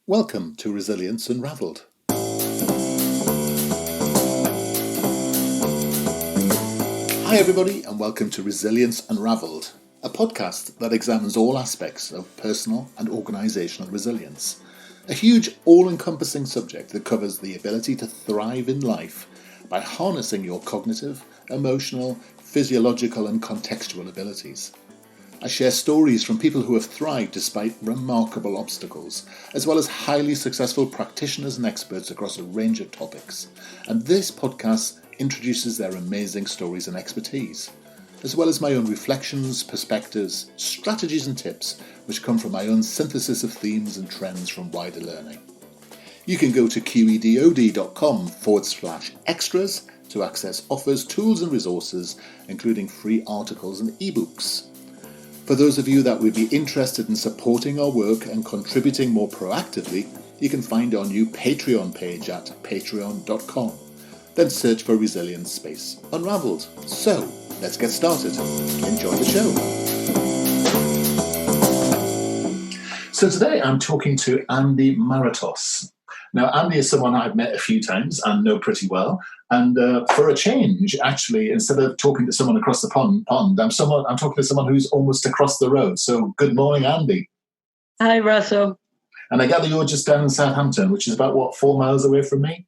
Welcome to Resilience Unravelled. Hi everybody and welcome to Resilience Unravelled, a podcast that examines all aspects of personal and organisational resilience. A huge all-encompassing subject that covers the ability to thrive in life by harnessing your cognitive, emotional, physiological and contextual abilities. I share stories from people who have thrived despite remarkable obstacles, as well as highly successful practitioners and experts across a range of topics. And this podcast introduces their amazing stories and expertise, as well as my own reflections, perspectives, strategies and tips, which come from my own synthesis of themes and trends from wider learning. You can go to qedod.com/extras to access offers, tools and resources, including free articles and ebooks. For those of you that would be interested in supporting our work and contributing more proactively, you can find our new Patreon page at patreon.com. Then search for Resilience Space Unravelled. So, let's get started. Enjoy the show. So today I'm talking to Andy Maratos. Now, Andy is someone I've met a few times and know pretty well. And for a change, actually, instead of talking to someone across the pond, I'm talking to someone who's almost across the road. So good morning, Andy. Hi, Russell. And I gather you're just down in Southampton, which is about, 4 miles away from me?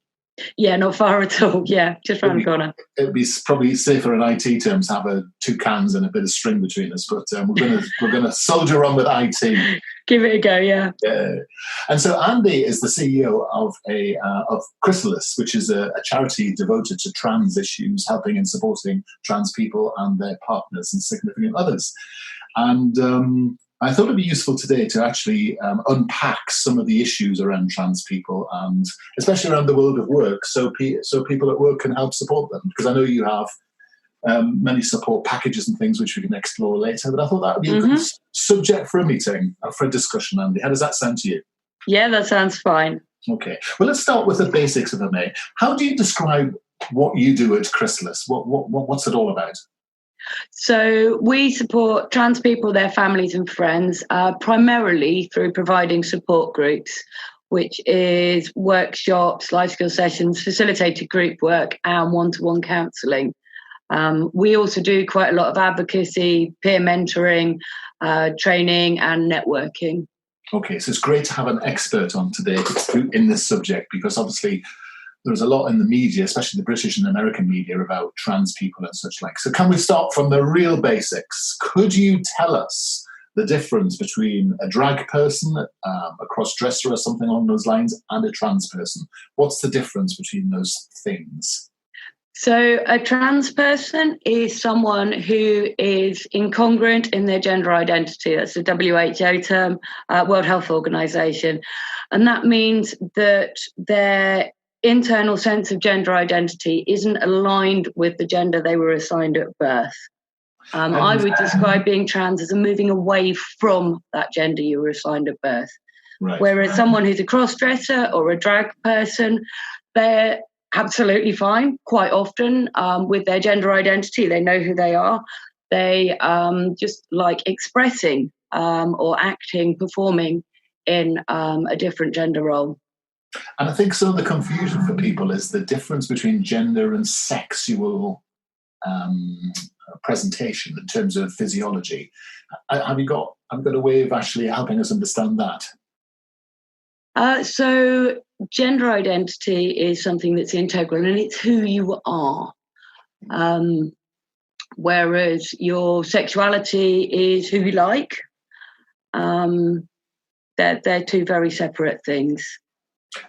Yeah, not far at all. Yeah, just round the corner. It'd be probably safer in IT terms to have two cans and a bit of string between us, but we're gonna soldier on with IT. Give it a go, yeah. Yeah. And so Andy is the CEO of Chrysalis, which is a charity devoted to trans issues, helping and supporting trans people and their partners and significant others. And I thought it'd be useful today to actually unpack some of the issues around trans people, and especially around the world of work, so people at work can help support them. Because I know you have many support packages and things which we can explore later. But I thought that would be a good subject for a meeting, for a discussion, Andy. How does that sound to you? Yeah, that sounds fine. Okay. Well, let's start with the basics, if I may. How do you describe what you do at Chrysalis? What's it all about? So we support trans people, their families and friends, primarily through providing support groups, which is workshops, life skill sessions, facilitated group work and one-to-one counselling. We also do quite a lot of advocacy, peer mentoring, training and networking. Okay, so it's great to have an expert on today in this subject, because obviously there's a lot in the media, especially the British and American media, about trans people and such like. So can we start from the real basics? Could you tell us the difference between a drag person, a cross-dresser or something along those lines, and a trans person? What's the difference between those things? So a trans person is someone who is incongruent in their gender identity. That's the WHO term, World Health Organization. And that means that their internal sense of gender identity isn't aligned with the gender they were assigned at birth. I would describe being trans as a moving away from that gender you were assigned at birth. Right. Whereas someone who's a cross-dresser or a drag person, they're absolutely fine quite often with their gender identity. They know who they are. They just like expressing or acting, performing in a different gender role. And I think some of the confusion for people is the difference between gender and sexual presentation in terms of physiology. Have you got a way of actually helping us understand that? So gender identity is something that's integral and it's who you are. Whereas your sexuality is who you like. They're two very separate things.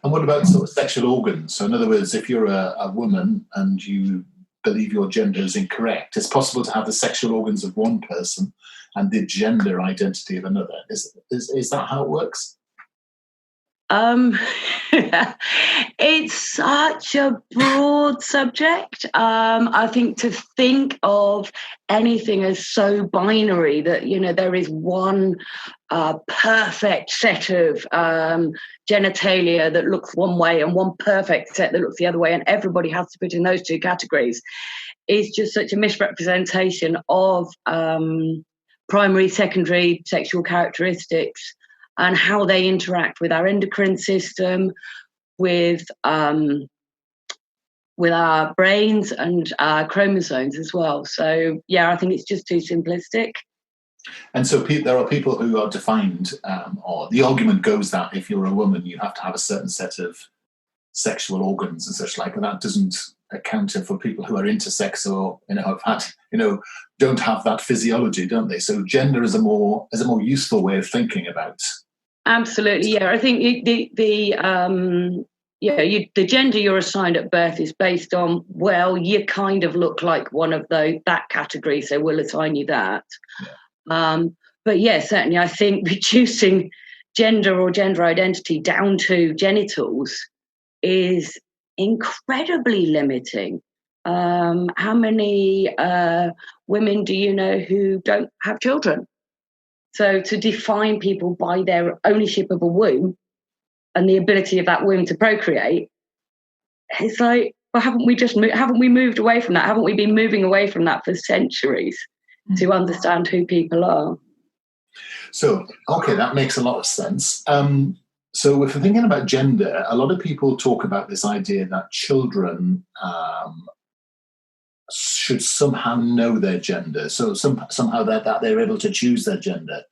And what about sort of sexual organs? So in other words, if you're a woman and you believe your gender is incorrect, it's possible to have the sexual organs of one person and the gender identity of another. Is that how it works? It's such a broad subject. I think to think of anything as so binary that, there is one perfect set of genitalia that looks one way and one perfect set that looks the other way, and everybody has to put in those two categories, is just such a misrepresentation of primary, secondary sexual characteristics. and how they interact with our endocrine system, with our brains and our chromosomes as well. So, yeah, I think it's just too simplistic. And so there are people who are defined, or the argument goes that if you're a woman, you have to have a certain set of sexual organs and such like, and that doesn't account for people who are intersex or have had don't have that physiology, don't they? So gender is a more useful way of thinking about. Absolutely, yeah. I think the gender you're assigned at birth is based on, well, you kind of look like one of that category, so we'll assign you that. Yeah. But yeah, certainly, I think reducing gender or gender identity down to genitals is incredibly limiting. How many women do you know who don't have children? So to define people by their ownership of a womb and the ability of that womb to procreate, it's like, well, haven't we moved away from that? Haven't we been moving away from that for centuries to understand who people are? So, okay, that makes a lot of sense. So if we're thinking about gender, a lot of people talk about this idea that children should somehow know their gender, so somehow that they're able to choose their gender.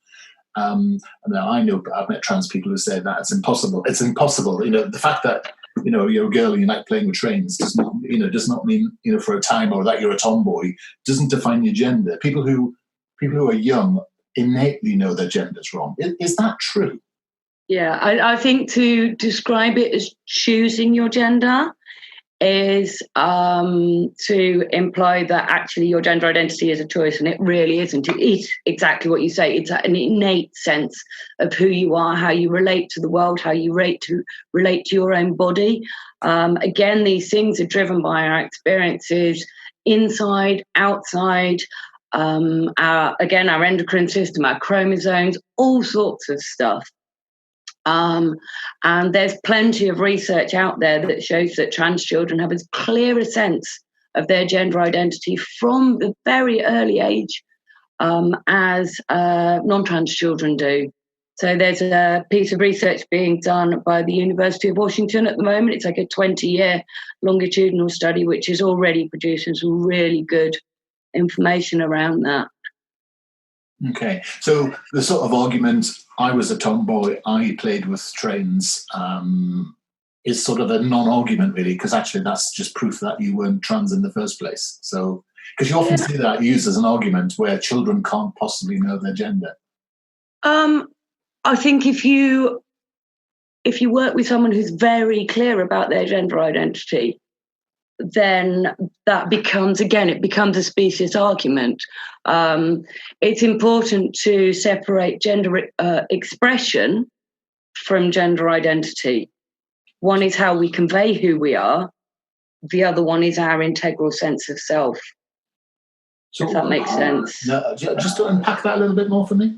Now I know I've met trans people who say that it's impossible. It's impossible. The fact that you're a girl and you like playing with trains does not mean for a time, or that you're a tomboy doesn't define your gender. People who are young innately know their gender's wrong. Is that true? Yeah, I think to describe it as choosing your gender is to imply that actually your gender identity is a choice, and it really isn't. It is exactly what you say. It's an innate sense of who you are, how you relate to the world, how you relate to your own body. Again, these things are driven by our experiences inside, outside, our endocrine system, our chromosomes, all sorts of stuff. And there's plenty of research out there that shows that trans children have as clear a sense of their gender identity from the very early age as non-trans children do. So there's a piece of research being done by the University of Washington at the moment. It's like a 20-year longitudinal study, which is already producing some really good information around that. Okay, so the sort of argument, I was a tomboy, I played with trains, is sort of a non-argument really, because actually that's just proof that you weren't trans in the first place. So, because you often see that used as an argument where children can't possibly know their gender. I think if you work with someone who's very clear about their gender identity, then that becomes a specious argument. It's important to separate gender expression from gender identity. One is how we convey who we are. The other one is our integral sense of self. So, if that makes sense. Just to unpack that a little bit more for me.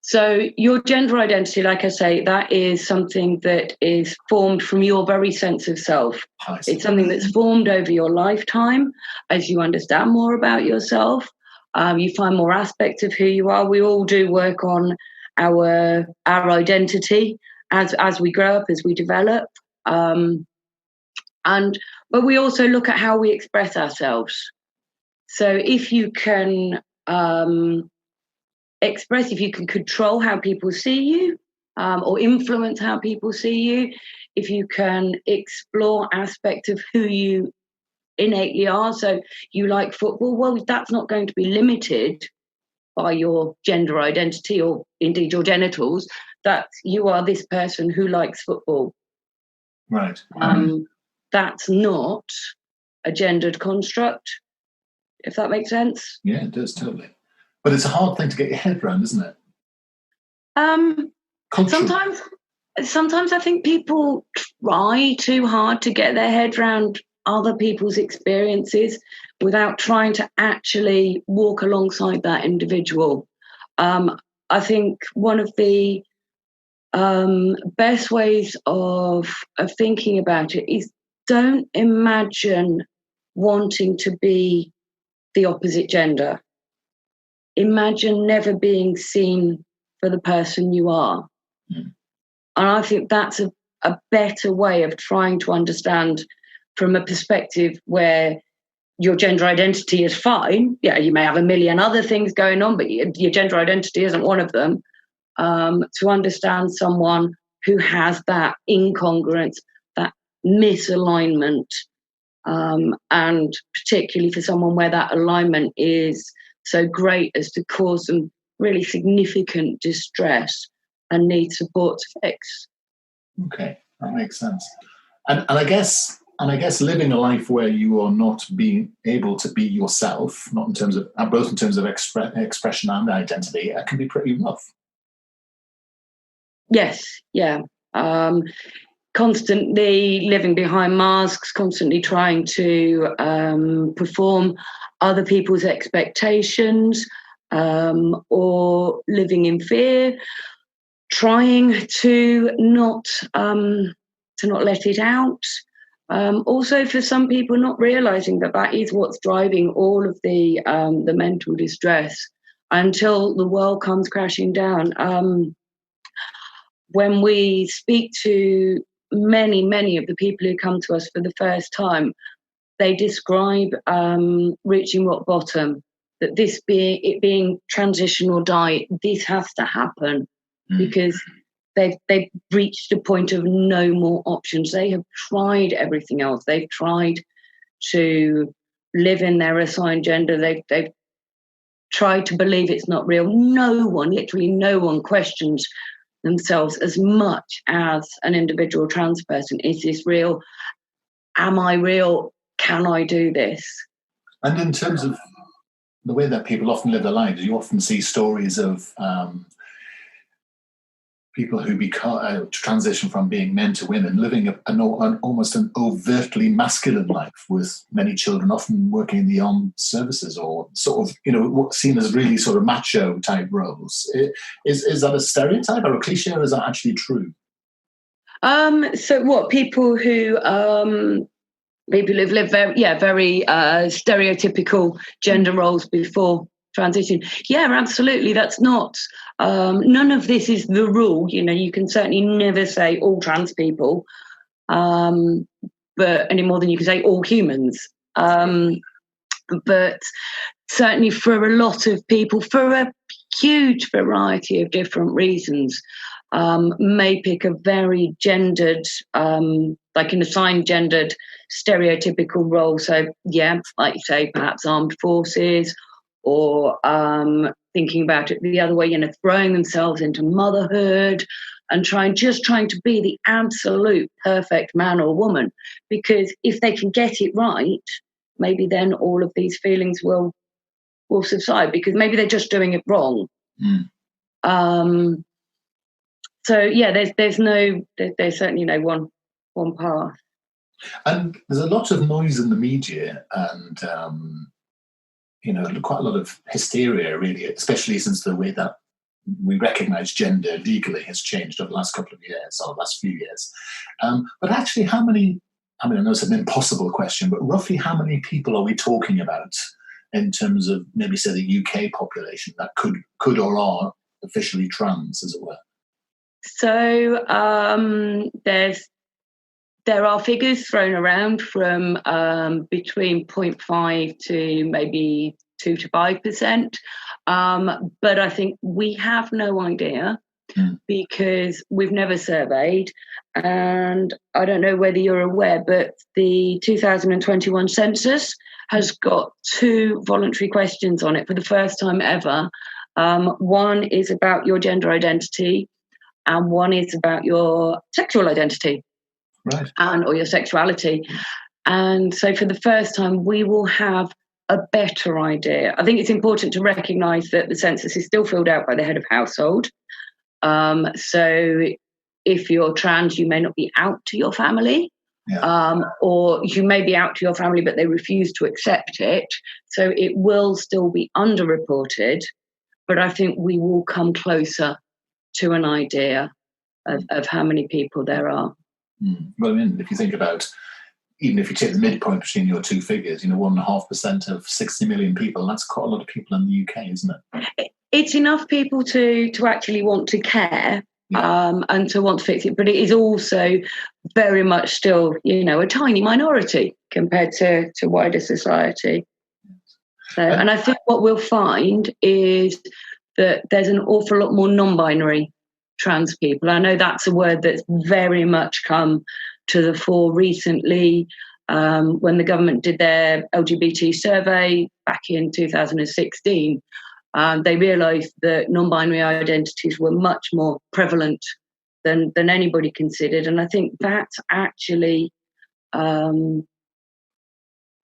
So your gender identity, like I say, that is something that is formed from your very sense of self. It's something that's formed over your lifetime as you understand more about yourself. You find more aspects of who you are. We all do work on our identity as we grow up, as we develop. But we also look at how we express ourselves. So if you can if you can control how people see you, or influence how people see you, if you can explore aspects of who you innately are, so you like football, well, that's not going to be limited by your gender identity or indeed your genitals, that you are this person who likes football. Right. That's not a gendered construct, if that makes sense. Yeah, it does, totally. But it's a hard thing to get your head around, isn't it? Sometimes I think people try too hard to get their head around other people's experiences without trying to actually walk alongside that individual. I think one of the best ways of thinking about it is, don't imagine wanting to be the opposite gender. Imagine never being seen for the person you are. Mm. And I think that's a better way of trying to understand from a perspective where your gender identity is fine. Yeah, you may have a million other things going on, but your gender identity isn't one of them. To understand someone who has that incongruence, that misalignment, and particularly for someone where that alignment is so great as to cause them really significant distress and need support to fix. Okay, that makes sense. And I guess living a life where you are not being able to be yourself, not in terms of both in terms of expression and identity, it can be pretty rough. Yes, yeah. Constantly living behind masks, constantly trying to perform other people's expectations, or living in fear, trying to not let it out. Also, for some people, not realizing that is what's driving all of the mental distress until the world comes crashing down. When we speak to many of the people who come to us for the first time, they describe reaching rock bottom, that it being transition or die, this has to happen because they've reached a point of no more options. They have tried everything else. They've tried to live in their assigned gender. They've tried to believe it's not real. Literally no one questions themselves as much as an individual trans person. Is this real? Am I real? Can I do this? And in terms of the way that people often live their lives, you often see stories of people who transition from being men to women, living almost an overtly masculine life, with many children often working in the armed services or sort of, seen as really sort of macho type roles. Is that a stereotype or a cliche, or is that actually true? So what people who've lived very stereotypical gender roles before transition. Yeah, absolutely. That's not, none of this is the rule. You can certainly never say all trans people, but any more than you can say all humans. But certainly for a lot of people, for a huge variety of different reasons, may pick a very gendered, like an assigned gendered stereotypical role. So yeah, like you say, perhaps armed forces, or thinking about it the other way, throwing themselves into motherhood and trying to be the absolute perfect man or woman. Because if they can get it right, maybe then all of these feelings will subside, because maybe they're just doing it wrong. So yeah, there's certainly no one path. And there's a lot of noise in the media, and quite a lot of hysteria, really, especially since the way that we recognise gender legally has changed over the last couple of years, or last few years. But actually, how many? I mean, I know it's an impossible question, but roughly how many people are we talking about in terms of maybe, say, the UK population that could or are officially trans, as it were? So there are figures thrown around from between 0.5 to maybe 2 to 5%, but I think we have no idea because we've never surveyed. And I don't know whether you're aware, but the 2021 census has got 2 voluntary questions on it for the first time ever. One is about your gender identity, and one is about your sexual identity. Right. Or your sexuality. And so for the first time, we will have a better idea. I think it's important to recognise that the census is still filled out by the head of household. So if you're trans, you may not be out to your family, or you may be out to your family, but they refuse to accept it. So it will still be underreported, but I think we will come closer to an idea of how many people there are. Well, I mean, if you think about, even if you take the midpoint between your two figures, 1.5% of 60 million people, that's quite a lot of people in the UK, isn't it? It's enough people to actually want to care, and to want to fix it, but it is also very much still, a tiny minority compared to wider society. So, and I think what we'll find is that there's an awful lot more non-binary trans people. I know that's a word that's very much come to the fore recently. When the government did their LGBT survey back in 2016, they realised that non-binary identities were much more prevalent than anybody considered. And I think that's actually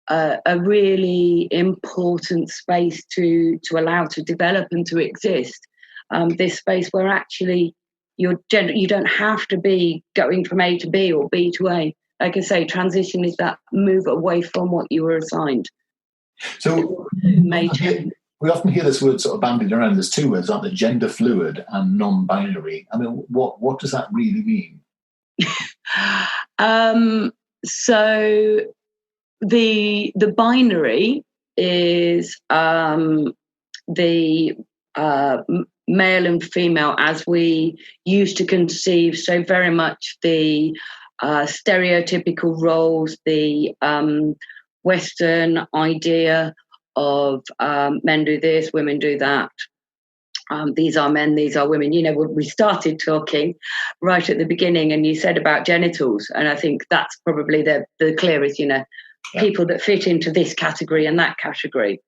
a really important space to allow to develop and to exist. This space where actually you don't have to be going from A to B or B to A. Like I say, transition is that move away from what you were assigned. So we often hear this word sort of bandied around. There's two words, aren't there? Gender fluid and non-binary. I mean, what does that really mean? So the binary is the male and female as we used to conceive. So very much the stereotypical roles, the Western idea of men do this, women do that. These are men, these are women. We started talking right at the beginning, and you said about genitals, and I think that's probably the clearest. People that fit into this category and that category.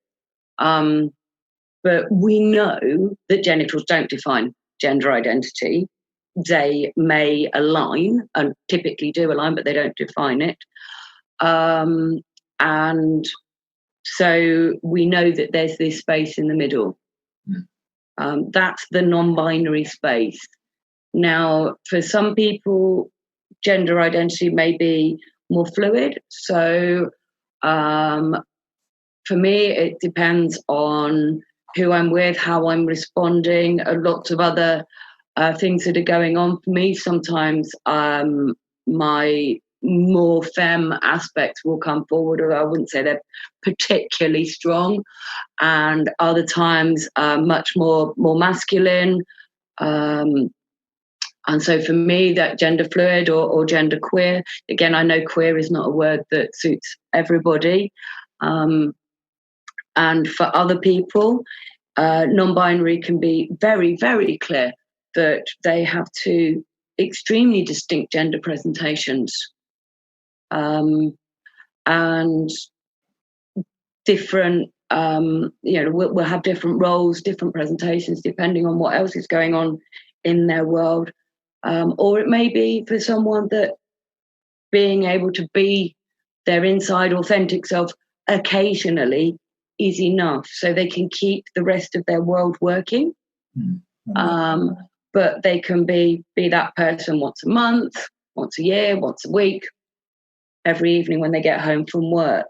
But we know that genitals don't define gender identity. They may align, and typically do align, but they don't define it. And so we know that there's this space in the middle. That's the non-binary space. Now, for some people, gender identity may be more fluid. So for me, it depends on who I'm with, how I'm responding, lots of other things that are going on for me. Sometimes my more femme aspects will come forward, or I wouldn't say they're particularly strong, and other times much more masculine. And so for me, that gender fluid or gender queer, again, I know queer is not a word that suits everybody. And for other people, non-binary can be very, very clear that they have two extremely distinct gender presentations. And different, we'll have different roles, different presentations, depending on what else is going on in their world. Or it may be for someone that being able to be their inside authentic self occasionally is enough, so they can keep the rest of their world working. But they can be that person once a month, once a year, once a week, every evening when they get home from work.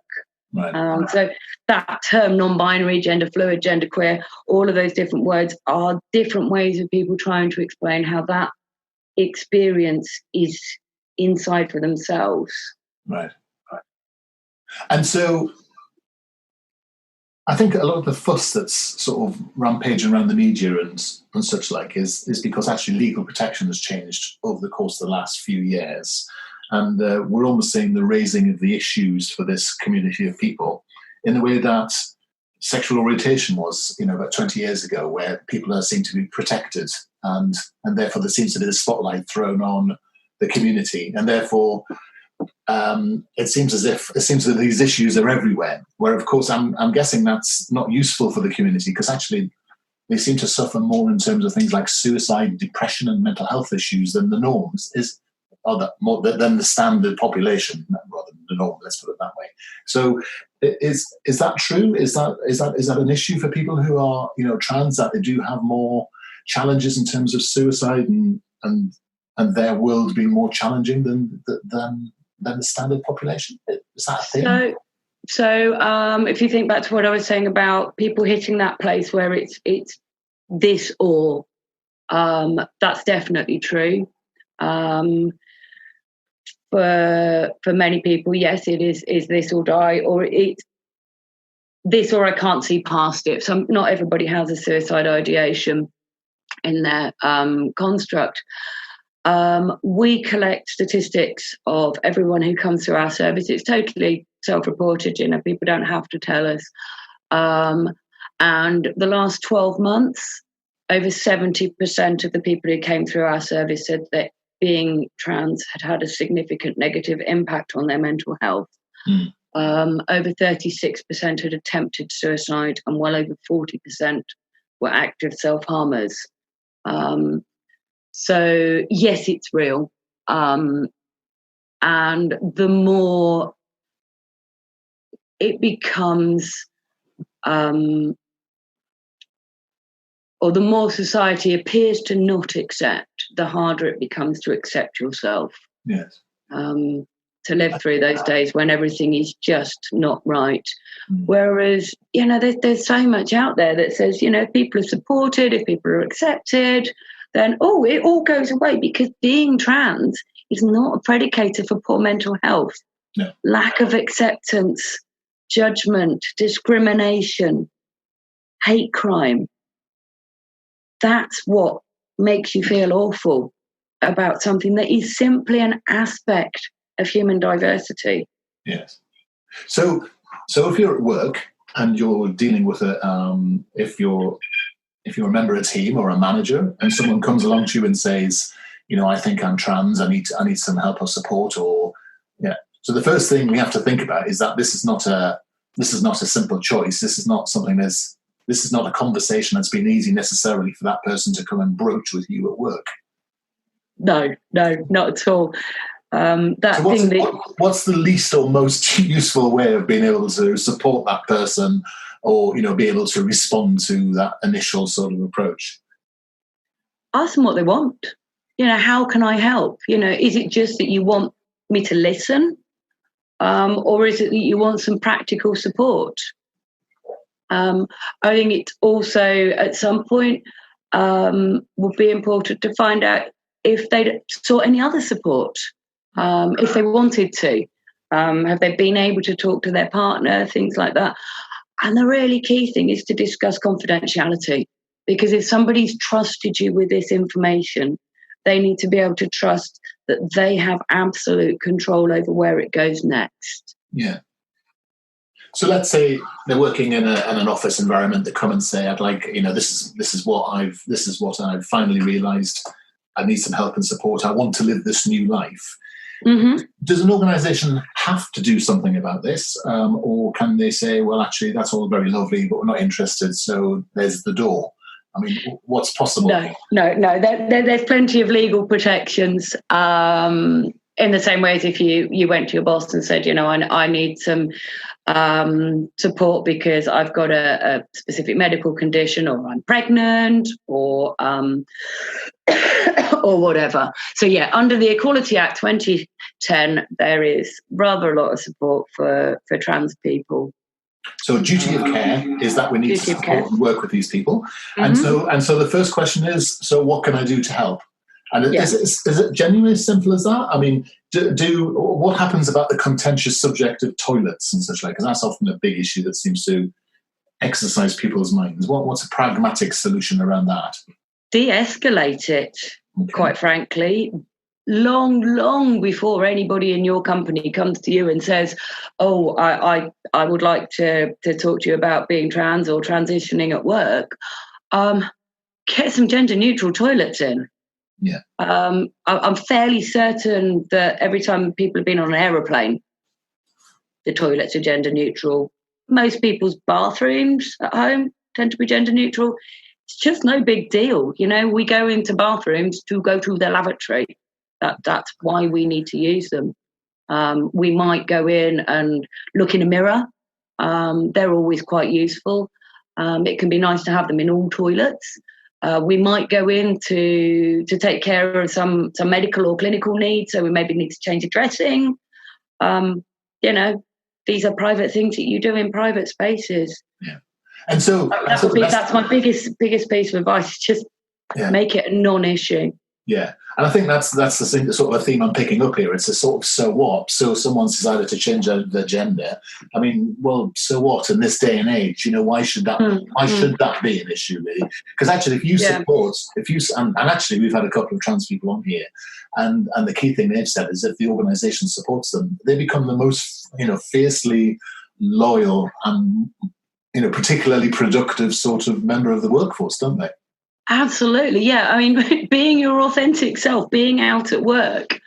Right. So that term non-binary, gender fluid, gender queer, all of those different words are different ways of people trying to explain how that experience is inside for themselves. Right. And so I think a lot of the fuss that's sort of rampaging around the media and such like is because actually legal protection has changed over the course of the last few years. And we're almost seeing the raising of the issues for this community of people in the way that sexual orientation was, about 20 years ago, where people seem to be protected, and therefore there seems to be the spotlight thrown on the community, and therefore it seems that these issues are everywhere. Where, of course, I'm guessing that's not useful for the community, because actually they seem to suffer more in terms of things like suicide, depression, and mental health issues than the norms than the standard population, rather than the norm. Let's put it that way. So, is that true? Is that an issue for people who are trans, that they do have more challenges in terms of suicide and their world being more challenging than the standard population? Is that a thing? So if you think back to what I was saying about people hitting that place where it's this or, that's definitely true. for many people, yes, it is this or die, or it's this or I can't see past it. So not everybody has a suicide ideation in their construct. We collect statistics of everyone who comes through our service. It's totally self-reported, people don't have to tell us. And the last 12 months, over 70% of the people who came through our service said that being trans had a significant negative impact on their mental health. Over 36% had attempted suicide, and well over 40% were active self-harmers. So yes, it's real. And the more it becomes, or the more society appears to not accept, the harder it becomes to accept yourself. Yes. To live through those days when everything is just not right. Whereas, there's so much out there that says, if people are supported, if people are accepted, then, it all goes away, because being trans is not a predicator for poor mental health. No. Lack of acceptance, judgment, discrimination, hate crime. That's what makes you feel awful about something that is simply an aspect of human diversity. Yes. So if you're at work and you're dealing with if you're a member of a team or a manager, and someone comes along to you and says, I think I'm trans, I need some help or support, or So the first thing we have to think about is that this is not a simple choice. This is not a conversation that's been easy necessarily for that person to come and broach with you at work. No, not at all. What's the least or most useful way of being able to support that person, or be able to respond to that initial sort of approach? Ask them what they want. How can I help? Is it just that you want me to listen, or is it that you want some practical support? I think it's also at some point would be important to find out if they sought any other support. If they wanted to, have they been able to talk to their partner, things like that. And the really key thing is to discuss confidentiality, because if somebody's trusted you with this information, they need to be able to trust that they have absolute control over where it goes next. Yeah. So let's say they're working in an office environment. They come and say, "I'd like, this is what I've finally realised. I need some help and support. I want to live this new life." Mm-hmm. Does an organisation have to do something about this, or can they say, "Well, actually, that's all very lovely, but we're not interested, so there's the door"? I mean, what's possible? No. There's plenty of legal protections. In the same way as if you went to your boss and said, I need some support because I've got a specific medical condition, or I'm pregnant, or or whatever. So under the Equality Act 2010, there is rather a lot of support for trans people. So duty of care is that we need to support and work with these people. Mm-hmm. And so the first question is, so what can I do to help? And is it genuinely as simple as that? I mean, what happens about the contentious subject of toilets and such like? Because that's often a big issue that seems to exercise people's minds. What's a pragmatic solution around that? De-escalate it, quite frankly. Long before anybody in your company comes to you and says, "Oh, I would like to talk to you about being trans or transitioning at work," get some gender-neutral toilets in. Yeah. I'm fairly certain that every time people have been on an aeroplane, the toilets are gender neutral. Most people's bathrooms at home tend to be gender neutral. It's just no big deal. We go into bathrooms to go to the lavatory. That's why we need to use them. We might go in and look in a mirror. They're always quite useful. It can be nice to have them in all toilets. We might go in to take care of some medical or clinical needs, so we maybe need to change a dressing. These are private things that you do in private spaces. Yeah, and so that's my biggest piece of advice. Just make it a non-issue. Yeah, and I think that's the sort of a theme I'm picking up here. It's a sort of so what. So someone's decided to change their gender. I mean, well, so what? In this day and age, why should that be an issue, really? Because actually, if you support, and actually, we've had a couple of trans people on here, and the key thing they've said is if the organisation supports them, they become the most fiercely loyal and particularly productive sort of member of the workforce, don't they? Absolutely, yeah. I mean, being your authentic self, being out at work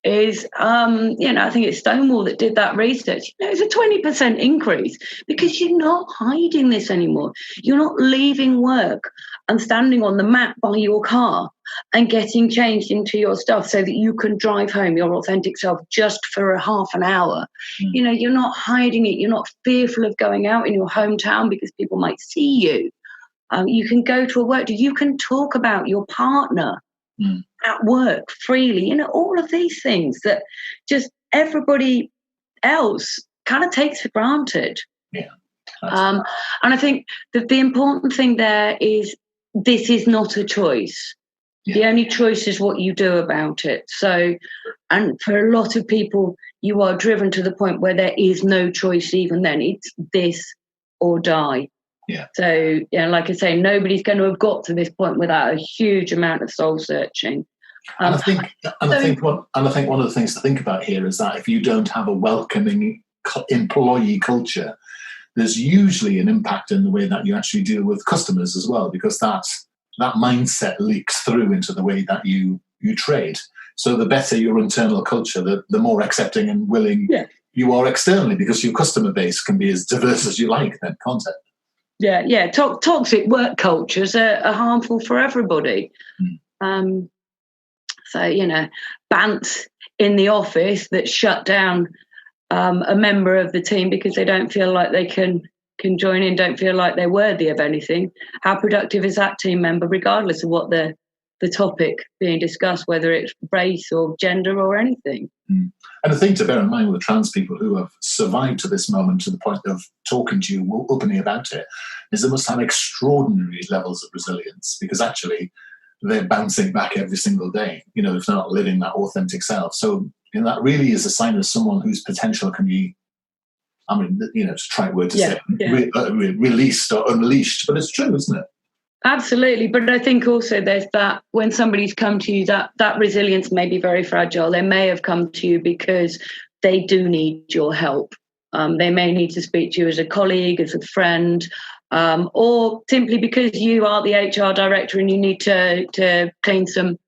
is, I think it's Stonewall that did that research. It's a 20% increase because you're not hiding this anymore. You're not leaving work and standing on the mat by your car and getting changed into your stuff so that you can drive home your authentic self just for a half an hour. You're not hiding it. You're not fearful of going out in your hometown because people might see you. You can go to a work, you can talk about your partner at work freely, all of these things that just everybody else kind of takes for granted. Yeah. And I think that the important thing there is this is not a choice. Yeah. The only choice is what you do about it. So, and for a lot of people, you are driven to the point where there is no choice even then. It's this or die. Yeah. So, like I say, nobody's going to have got to this point without a huge amount of soul searching. I think one of the things to think about here is that if you don't have a welcoming employee culture, there's usually an impact in the way that you actually deal with customers as well, because that mindset leaks through into the way that you trade. So the better your internal culture, the more accepting and willing you are externally, because your customer base can be as diverse as you like then, can't it? Yeah. Toxic work cultures are harmful for everybody. So, bants in the office that shut down a member of the team because they don't feel like they can join in, don't feel like they're worthy of anything. How productive is that team member, regardless of what the topic being discussed, whether it's race or gender or anything? And the thing to bear in mind with the trans people who have survived to this moment, to the point of talking to you openly about it, is they must have extraordinary levels of resilience, because actually they're bouncing back every single day, if they're not living that authentic self. So that really is a sign of someone whose potential can be, it's a trite word to say, released or unleashed, but it's true, isn't it? Absolutely. But I think also there's that when somebody's come to you, that resilience may be very fragile. They may have come to you because they do need your help. They may need to speak to you as a colleague, as a friend, or simply because you are the HR director and you need to clean some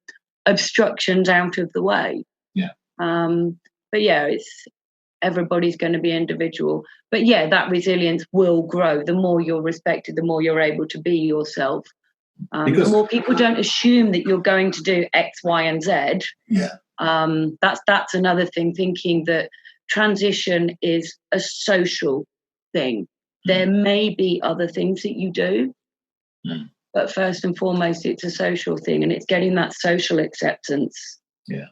obstructions out of the way. Yeah. But it's everybody's going to be individual. But that resilience will grow. The more you're respected, the more you're able to be yourself. The more people don't assume that you're going to do X, Y, and Z. Yeah. That's another thing, thinking that transition is a social thing. There may be other things that you do, but first and foremost, it's a social thing, and it's getting that social acceptance. Yeah.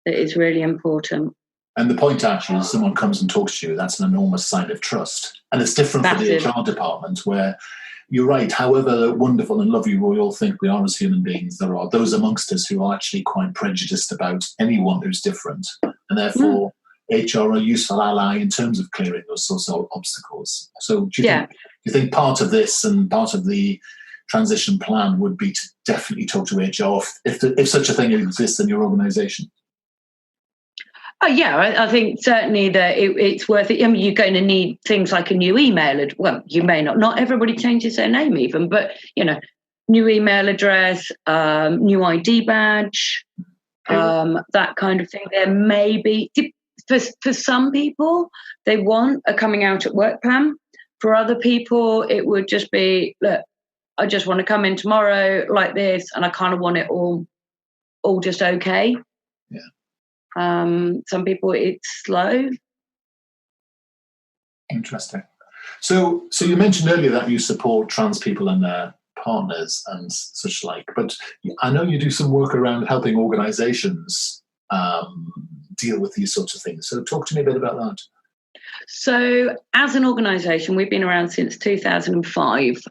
That is really important. And the point actually is someone comes and talks to you, that's an enormous sign of trust. And it's different for the HR department, where you're right, however wonderful and lovely we all think we are as human beings, there are those amongst us who are actually quite prejudiced about anyone who's different. And therefore, HR are a useful ally in terms of clearing those social obstacles. So do you think part of this and part of the transition plan would be to definitely talk to HR if such a thing exists in your organisation? Oh, I think certainly that it's worth it. I mean, you're going to need things like a new email. Well, you may not everybody changes their name even, but, new email address, new ID badge, that kind of thing. There may be, for some people, they want a coming out at work plan. For other people, it would just be, look, I just want to come in tomorrow like this, and I kind of want it all just okay. Yeah. Some people it's slow. Interesting. So you mentioned earlier that you support trans people and their partners and such like, but I know you do some work around helping organisations deal with these sorts of things. So talk to me a bit about that. So, as an organisation, we've been around since 2005.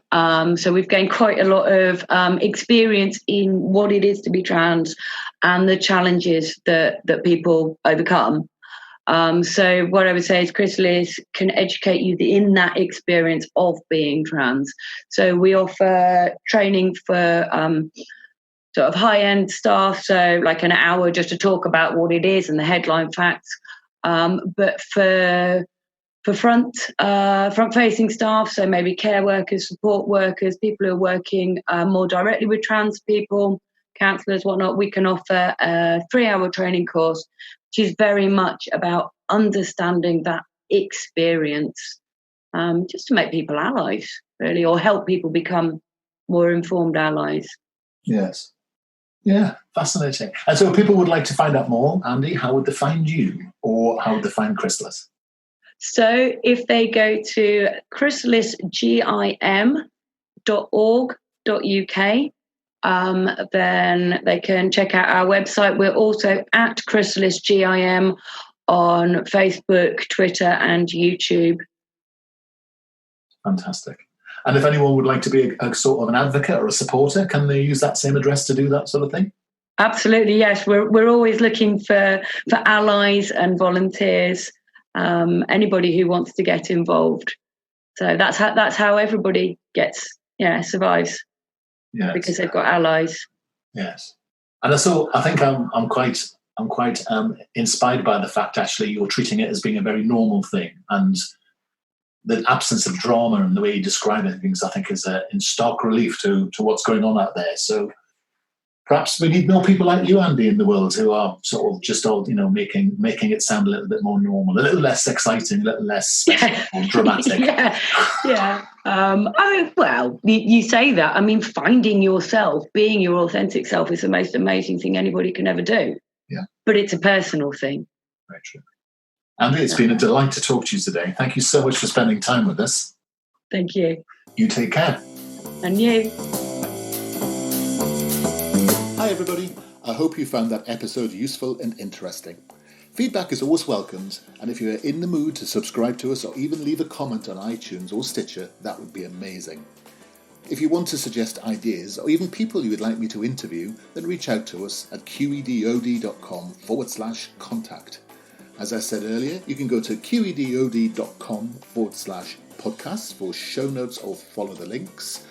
So, we've gained quite a lot of experience in what it is to be trans and the challenges that people overcome. So, what I would say is Chrysalis can educate you in that experience of being trans. So, we offer training for sort of high-end staff, so like an hour just to talk about what it is and the headline facts. But for front-facing staff, so maybe care workers, support workers, people who are working more directly with trans people, counsellors, whatnot, we can offer a 3-hour training course, which is very much about understanding that experience, just to make people allies, really, or help people become more informed allies. Yes. Yeah, fascinating. And so if people would like to find out more, Andy, how would they find you, or how would they find Chrysalis? So if they go to chrysalisgim.org.uk, then they can check out our website. We're also at chrysalisgim on Facebook, Twitter, and YouTube. Fantastic. And if anyone would like to be a sort of an advocate or a supporter, can they use that same address to do that sort of thing? Absolutely, yes. We're always looking for allies and volunteers. Anybody who wants to get involved. So that's how everybody survives. Yes. Because they've got allies. Yes. And so I think I'm quite inspired by the fact actually you're treating it as being a very normal thing, and the absence of drama and the way you describe it, things I think is in stark relief to what's going on out there. So perhaps we need more people like you, Andy, in the world who are sort of just all, making it sound a little bit more normal, a little less exciting, a little less special or dramatic. Yeah. You say that. I mean, finding yourself, being your authentic self is the most amazing thing anybody can ever do. Yeah. But it's a personal thing. Very true. Andy, it's been a delight to talk to you today. Thank you so much for spending time with us. Thank you. You take care. And you. Hi everybody, I hope you found that episode useful and interesting. Feedback is always welcomed, and if you are in the mood to subscribe to us or even leave a comment on iTunes or Stitcher, that would be amazing. If you want to suggest ideas or even people you would like me to interview, then reach out to us at qedod.com/contact. As I said earlier, you can go to qedod.com/podcasts for show notes or follow the links.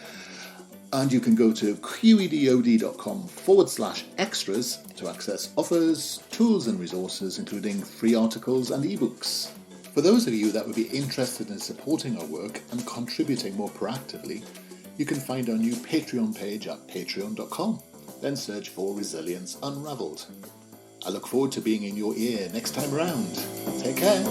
And you can go to qedod.com/extras to access offers, tools and resources, including free articles and ebooks. For those of you that would be interested in supporting our work and contributing more proactively, you can find our new Patreon page at patreon.com. Then search for Resilience Unravelled. I look forward to being in your ear next time around. Take care.